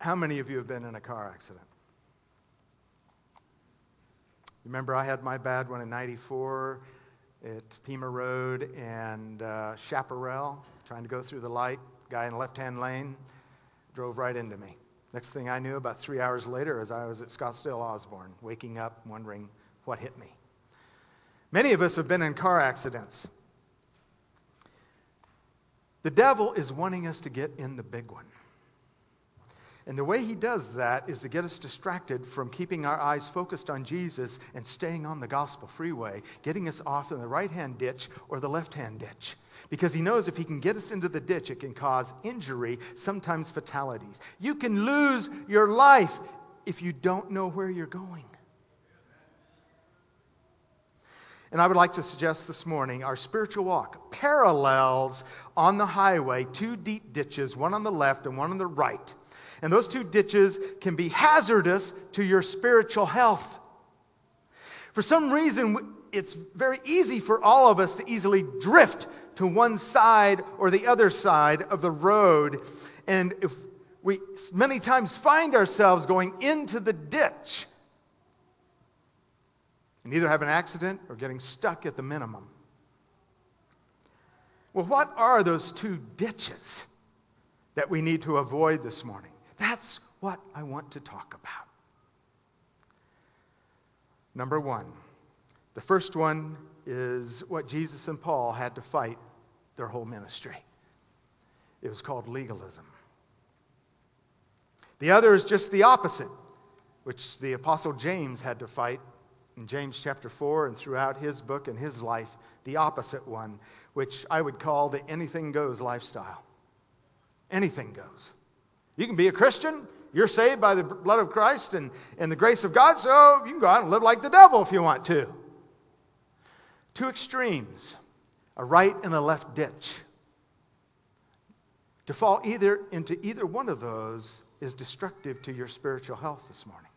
How many of you have been in a car accident? Remember, I had my bad one in '94 at Pima Road and Chaparral, trying to go through the light. Guy in the left-hand lane drove right into me. Next thing I knew, about 3 hours later, as I was at Scottsdale Osborne, waking up, wondering what hit me. Many of us have been in car accidents. The devil is wanting us to get in the big one. And the way he does that is to get us distracted from keeping our eyes focused on Jesus and staying on the gospel freeway, getting us off in the right-hand ditch or the left-hand ditch. Because he knows if he can get us into the ditch, it can cause injury, sometimes fatalities. You can lose your life if you don't know where you're going. And I would like to suggest this morning our spiritual walk parallels on the highway two deep ditches, one on the left and one on the right. And those two ditches can be hazardous to your spiritual health. For some reason, it's very easy for all of us to easily drift to one side or the other side of the road. And if we many times find ourselves going into the ditch and either have an accident or getting stuck at the minimum. Well, what are those two ditches that we need to avoid this morning? That's what I want to talk about. Number one, the first one is what Jesus and Paul had to fight their whole ministry. It was called legalism. The other is just the opposite, which the Apostle James had to fight in James chapter 4 and throughout his book and his life, the opposite one, which I would call the anything goes lifestyle. Anything goes. You can be a Christian, you're saved by the blood of Christ and the grace of God, so you can go out and live like the devil if you want to. Two extremes, a right and a left ditch. To fall into either one of those is destructive to your spiritual health this morning.